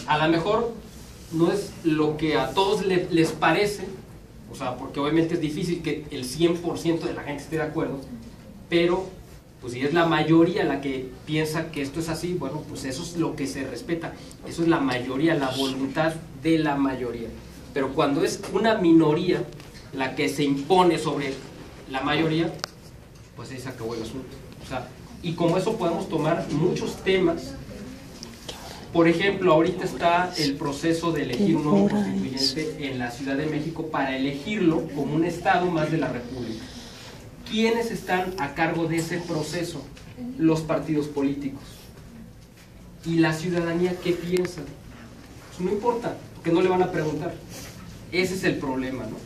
a lo mejor no es lo que a todos les parece, o sea, porque obviamente es difícil que el 100% de la gente esté de acuerdo, pero pues si es la mayoría la que piensa que esto es así, bueno, pues eso es lo que se respeta, eso es la mayoría, la voluntad de la mayoría. Pero cuando es una minoría la que se impone sobre la mayoría, pues ahí se acabó el asunto. O sea, y como eso podemos tomar muchos temas. Por ejemplo, ahorita está el proceso de elegir un nuevo constituyente en la Ciudad de México para elegirlo como un estado más de la República. ¿Quiénes están a cargo de ese proceso? Los partidos políticos. ¿Y la ciudadanía qué piensa? Pues no importa, porque no le van a preguntar. Ese es el problema, ¿no?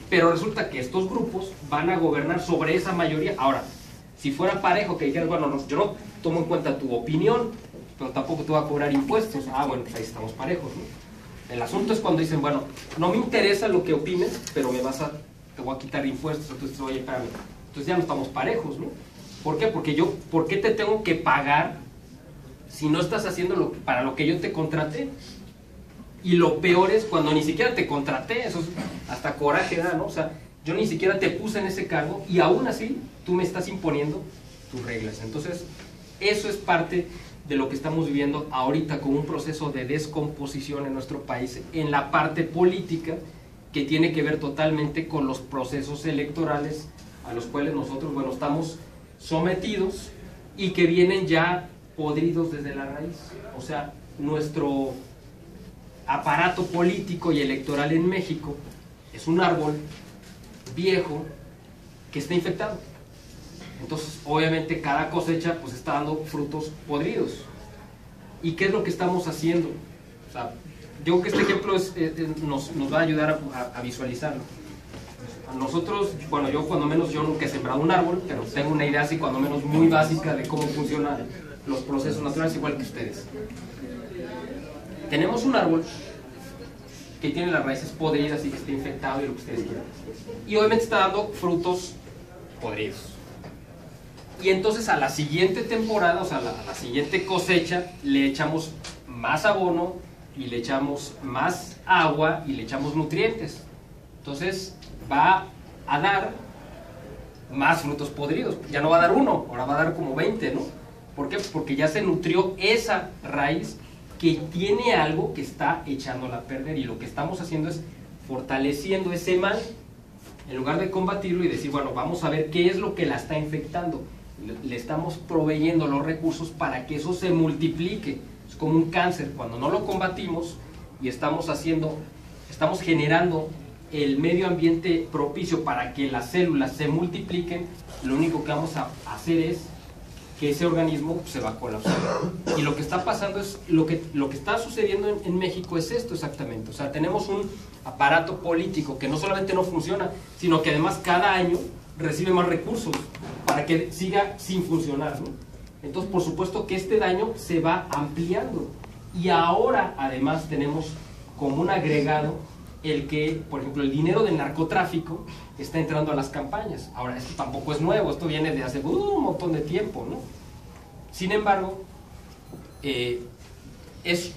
Pero resulta que estos grupos van a gobernar sobre esa mayoría. Ahora, si fuera parejo, que dijeras, bueno, no, yo no tomo en cuenta tu opinión, pero tampoco te voy a cobrar impuestos. Ah, bueno, pues ahí estamos parejos, ¿no? El asunto es cuando dicen, bueno, no me interesa lo que opines, pero te voy a quitar impuestos. Entonces, oye, espérame. Entonces ya no estamos parejos, ¿no? ¿Por qué? Porque ¿por qué te tengo que pagar si no estás haciendo para lo que yo te contraté? Y lo peor es cuando ni siquiera te contraté, eso es, hasta coraje da, ¿no? O sea, yo ni siquiera te puse en ese cargo y aún así tú me estás imponiendo tus reglas. Entonces, eso es parte de lo que estamos viviendo ahorita con un proceso de descomposición en nuestro país, en la parte política, que tiene que ver totalmente con los procesos electorales a los cuales nosotros, bueno, estamos sometidos y que vienen ya podridos desde la raíz. O sea, nuestro aparato político y electoral en México es un árbol viejo que está infectado. Entonces, obviamente, cada cosecha pues está dando frutos podridos. ¿Y qué es lo que estamos haciendo? O sea, yo creo que este ejemplo nos va a ayudar a visualizarlo. A nosotros, bueno, yo cuando menos, yo nunca he sembrado un árbol, pero tengo una idea así cuando menos muy básica de cómo funcionan los procesos naturales, igual que ustedes. Tenemos un árbol que tiene las raíces podridas y que está infectado y lo que ustedes quieran. Y obviamente está dando frutos podridos. Y entonces a la siguiente temporada, o sea, a la siguiente cosecha, le echamos más abono y le echamos más agua y le echamos nutrientes. Entonces va a dar más frutos podridos. Ya no va a dar uno, ahora va a dar como 20, ¿no? ¿Por qué? Porque ya se nutrió esa raíz que tiene algo que está echándola a perder, y lo que estamos haciendo es fortaleciendo ese mal en lugar de combatirlo y decir, bueno, vamos a ver qué es lo que la está infectando. Le estamos proveyendo los recursos para que eso se multiplique. Es como un cáncer, cuando no lo combatimos y estamos generando el medio ambiente propicio para que las células se multipliquen, lo único que vamos a hacer es que ese organismo se va a colapsar. Y lo que está pasando es, lo que está sucediendo en México es esto exactamente. O sea, tenemos un aparato político que no solamente no funciona, sino que además cada año recibe más recursos para que siga sin funcionar, ¿no? Entonces, por supuesto que este daño se va ampliando. Y ahora, además, tenemos como un agregado el que, por ejemplo, el dinero del narcotráfico está entrando a las campañas. Ahora, esto tampoco es nuevo, esto viene de hace un montón de tiempo, ¿no? Sin embargo, es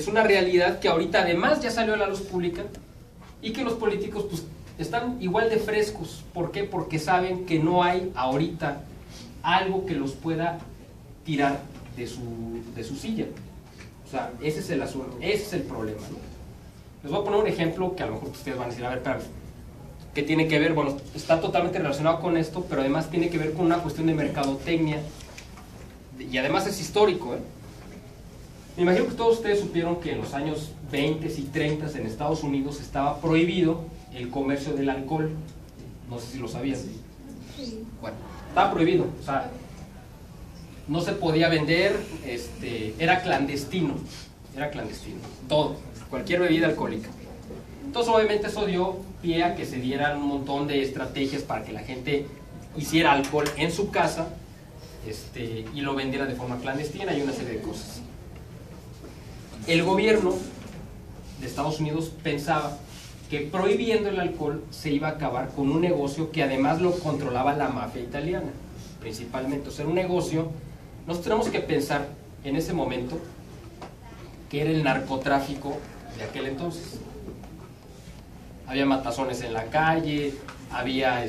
una realidad que ahorita además ya salió a la luz pública y que los políticos pues están igual de frescos. ¿Por qué? Porque saben que no hay ahorita algo que los pueda tirar de su silla. O sea, ese es el asunto, ese es el problema, ¿no? Les voy a poner un ejemplo que a lo mejor ustedes van a decir, a ver, espérame, ¿qué tiene que ver? Bueno, está totalmente relacionado con esto, pero además tiene que ver con una cuestión de mercadotecnia, y además es histórico, ¿eh? Me imagino que todos ustedes supieron que en los años 20 y 30 en Estados Unidos estaba prohibido el comercio del alcohol. No sé si lo sabían. Sí. Bueno, estaba prohibido, o sea, no se podía vender, era clandestino, todo, cualquier bebida alcohólica. Entonces obviamente eso dio pie a que se dieran un montón de estrategias para que la gente hiciera alcohol en su casa y lo vendiera de forma clandestina y una serie de cosas. El gobierno de Estados Unidos pensaba que prohibiendo el alcohol se iba a acabar con un negocio que además lo controlaba la mafia italiana, principalmente. O sea, un negocio, nosotros tenemos que pensar en ese momento que era el narcotráfico de aquel entonces. Había matazones en la calle, había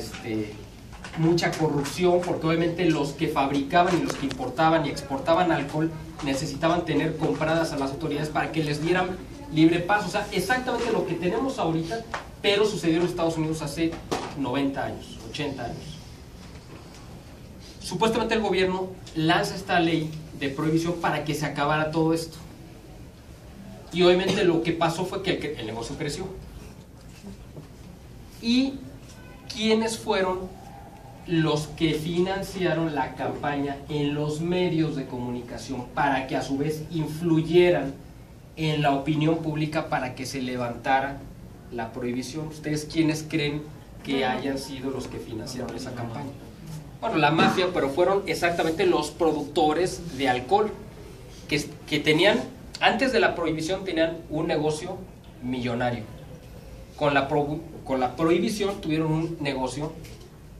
mucha corrupción, porque obviamente los que fabricaban y los que importaban y exportaban alcohol necesitaban tener compradas a las autoridades para que les dieran libre paso. O sea, exactamente lo que tenemos ahorita, pero sucedió en Estados Unidos hace 90 años, 80 años. Supuestamente el gobierno lanza esta ley de prohibición para que se acabara todo esto. Y obviamente lo que pasó fue que el negocio creció. ¿Y quiénes fueron los que financiaron la campaña en los medios de comunicación para que a su vez influyeran en la opinión pública para que se levantara la prohibición? ¿Ustedes quiénes creen que hayan sido los que financiaron esa campaña? Bueno, la mafia, pero fueron exactamente los productores de alcohol que tenían, antes de la prohibición tenían un negocio millonario. Con la prohibición tuvieron un negocio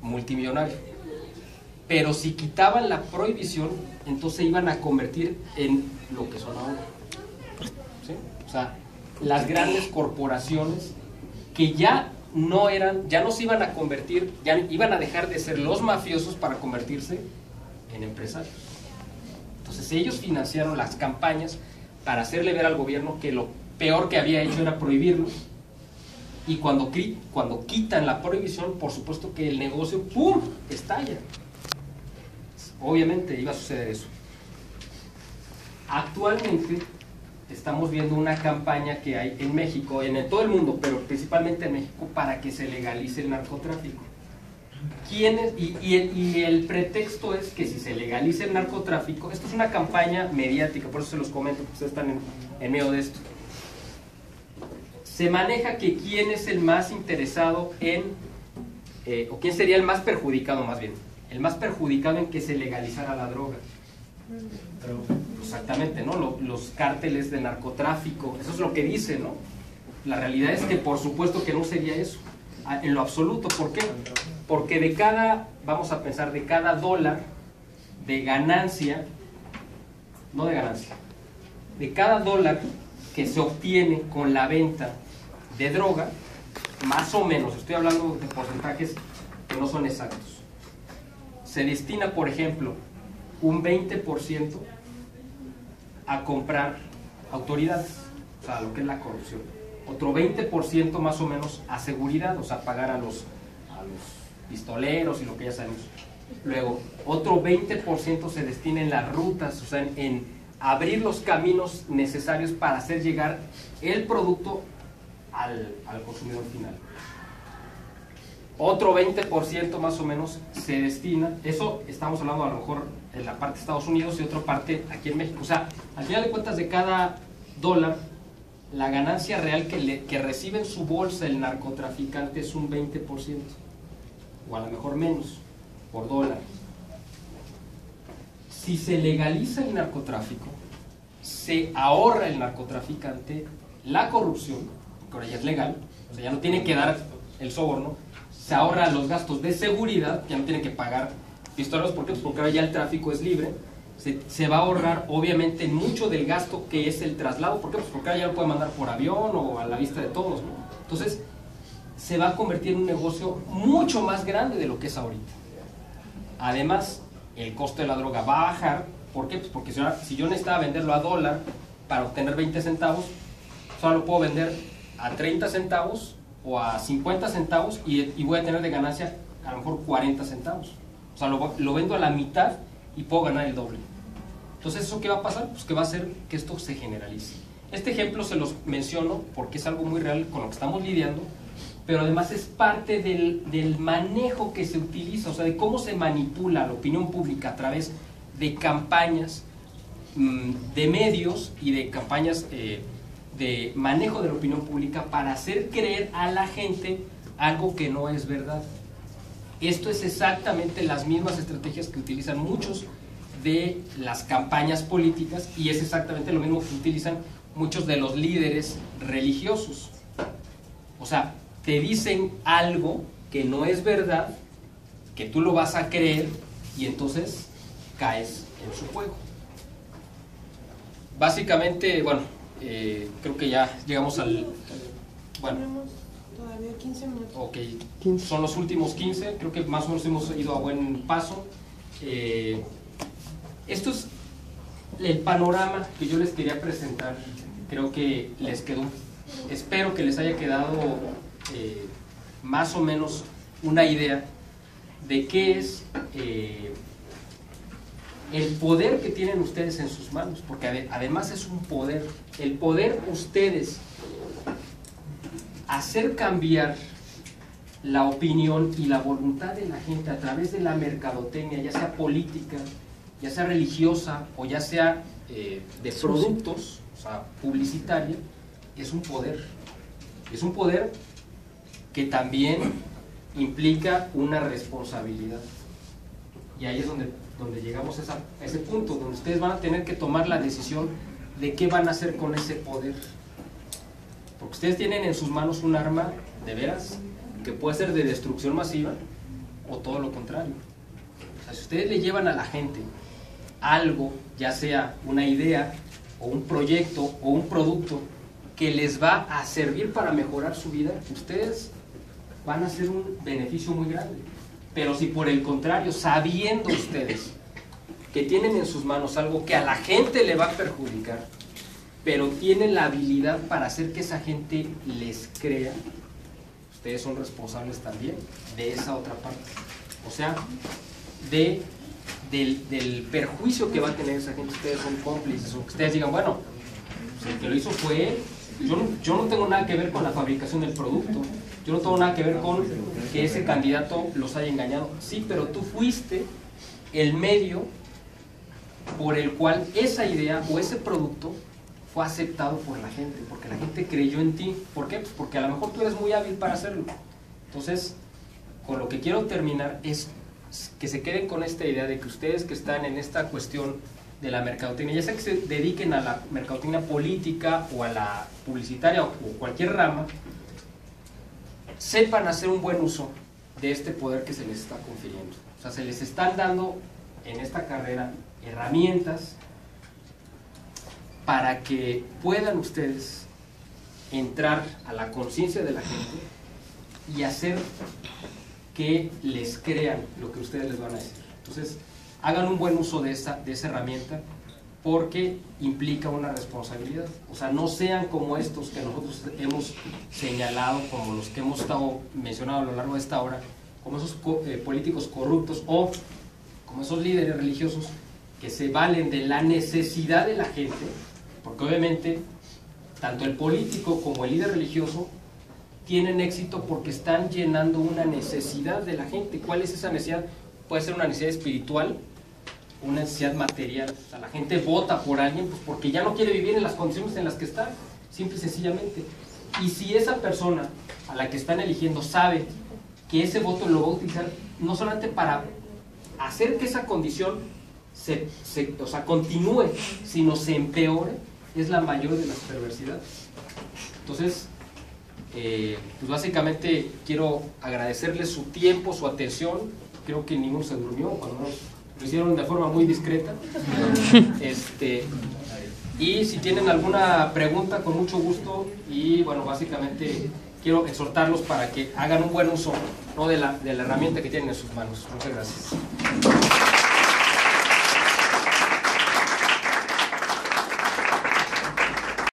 multimillonario. Pero si quitaban la prohibición, entonces iban a convertir en lo que son ahora. ¿Sí? O sea, las grandes corporaciones que ya no se iban a convertir, ya iban a dejar de ser los mafiosos para convertirse en empresarios. Entonces ellos financiaron las campañas para hacerle ver al gobierno que lo peor que había hecho era prohibirlos. Y cuando quitan la prohibición, por supuesto que el negocio, ¡pum!, estalla. Obviamente iba a suceder eso. Actualmente estamos viendo una campaña que hay en México, en todo el mundo, pero principalmente en México, para que se legalice el narcotráfico. Y el pretexto es que si se legaliza el narcotráfico, esto es una campaña mediática, por eso se los comento, porque ustedes están en medio de esto. Se maneja que quién es el más interesado o quién sería el más perjudicado, más bien, el más perjudicado en que se legalizara la droga. Pero, exactamente, ¿no? Los cárteles de narcotráfico, eso es lo que dicen, ¿no? La realidad es que por supuesto que no sería eso, en lo absoluto. ¿Por qué? Porque vamos a pensar, de cada dólar de ganancia, no de ganancia, de cada dólar que se obtiene con la venta de droga, más o menos, estoy hablando de porcentajes que no son exactos, se destina, por ejemplo, un 20% a comprar autoridades, o sea, lo que es la corrupción. Otro 20% más o menos a seguridad, o sea, pagar a los pistoleros y lo que ya sabemos. Luego, otro 20% se destina en las rutas, o sea, en abrir los caminos necesarios para hacer llegar el producto al consumidor final. Otro 20% más o menos se destina, eso estamos hablando a lo mejor en la parte de Estados Unidos y otra parte aquí en México. O sea, al final de cuentas, de cada dólar, la ganancia real que recibe en su bolsa el narcotraficante es un 20%, o a lo mejor menos, por dólar. Si se legaliza el narcotráfico, se ahorra el narcotraficante la corrupción, porque ahora ya es legal, o sea, ya no tiene que dar el soborno, se ahorra los gastos de seguridad, ya no tiene que pagar pistoleros, ¿por qué? Pues porque ahora ya el tráfico es libre, se va a ahorrar obviamente mucho del gasto que es el traslado, ¿por qué? Pues porque ahora ya lo puede mandar por avión o a la vista de todos, ¿no? Entonces, se va a convertir en un negocio mucho más grande de lo que es ahorita. Además, el costo de la droga va a bajar. ¿Por qué? Pues porque si yo necesitaba venderlo a dólar para obtener 20 centavos, solo lo puedo vender a 30 centavos o a 50 centavos y voy a tener de ganancia a lo mejor 40 centavos. O sea, lo vendo a la mitad y puedo ganar el doble. Entonces, ¿eso qué va a pasar? Pues que va a hacer que esto se generalice. Este ejemplo se los menciono porque es algo muy real con lo que estamos lidiando, pero además es parte del manejo que se utiliza, o sea, de cómo se manipula la opinión pública a través de campañas de medios y de campañas de manejo de la opinión pública para hacer creer a la gente algo que no es verdad. Esto es exactamente las mismas estrategias que utilizan muchos de las campañas políticas y es exactamente lo mismo que utilizan muchos de los líderes religiosos. O sea, te dicen algo que no es verdad, que tú lo vas a creer y entonces caes en su juego. Básicamente, bueno, creo que ya llegamos al... Bueno, Tenemos todavía 15 minutos. ok, son los últimos 15, creo que más o menos hemos ido a buen paso. Esto es el panorama que yo les quería presentar, creo que les quedó, espero que les haya quedado más o menos una idea de qué es el poder que tienen ustedes en sus manos, porque además es un poder, el poder ustedes hacer cambiar la opinión y la voluntad de la gente a través de la mercadotecnia, ya sea política, ya sea religiosa o ya sea de productos, o sea, publicitaria, es un poder. Es un poder que también implica una responsabilidad. Y ahí es donde llegamos a ese punto, donde ustedes van a tener que tomar la decisión de qué van a hacer con ese poder. Porque ustedes tienen en sus manos un arma, de veras, que puede ser de destrucción masiva o todo lo contrario. O sea, si ustedes le llevan a la gente algo, ya sea una idea o un proyecto o un producto que les va a servir para mejorar su vida, ustedes van a hacer un beneficio muy grande. Pero si por el contrario, sabiendo ustedes que tienen en sus manos algo que a la gente le va a perjudicar, pero tienen la habilidad para hacer que esa gente les crea, ustedes son responsables también de esa otra parte. O sea, del perjuicio que va a tener esa gente, ustedes son cómplices, o que ustedes digan, bueno, pues el que lo hizo fue él, yo no tengo nada que ver con la fabricación del producto, yo no tengo nada que ver con que ese candidato los haya engañado. Sí, pero tú fuiste el medio por el cual esa idea o ese producto fue aceptado por la gente, porque la gente creyó en ti. ¿Por qué? Pues porque a lo mejor tú eres muy hábil para hacerlo. Entonces, con lo que quiero terminar es que se queden con esta idea de que ustedes que están en esta cuestión de la mercadotecnia, ya sea que se dediquen a la mercadotecnia política o a la publicitaria o cualquier rama, sepan hacer un buen uso de este poder que se les está confiriendo. O sea, se les están dando en esta carrera herramientas para que puedan ustedes entrar a la conciencia de la gente y hacer que les crean lo que ustedes les van a decir. Entonces, hagan un buen uso de esa herramienta, porque implica una responsabilidad. O sea, no sean como estos que nosotros hemos señalado, como los que hemos estado mencionando a lo largo de esta hora, como esos políticos corruptos o como esos líderes religiosos que se valen de la necesidad de la gente, porque obviamente tanto el político como el líder religioso tienen éxito porque están llenando una necesidad de la gente. ¿Cuál es esa necesidad? Puede ser una necesidad espiritual, una necesidad material. O sea, la gente vota por alguien pues porque ya no quiere vivir en las condiciones en las que está, simple y sencillamente. Y si esa persona a la que están eligiendo sabe que ese voto lo va a utilizar no solamente para hacer que esa condición o sea, continúe, sino se empeore, es la mayor de las perversidades. Entonces, pues básicamente quiero agradecerles su tiempo, su atención. Creo que ninguno se durmió, cuando menos lo hicieron de forma muy discreta. Y si tienen alguna pregunta, con mucho gusto. Y bueno, básicamente quiero exhortarlos para que hagan un buen uso, ¿no?, de la herramienta que tienen en sus manos. Muchas gracias.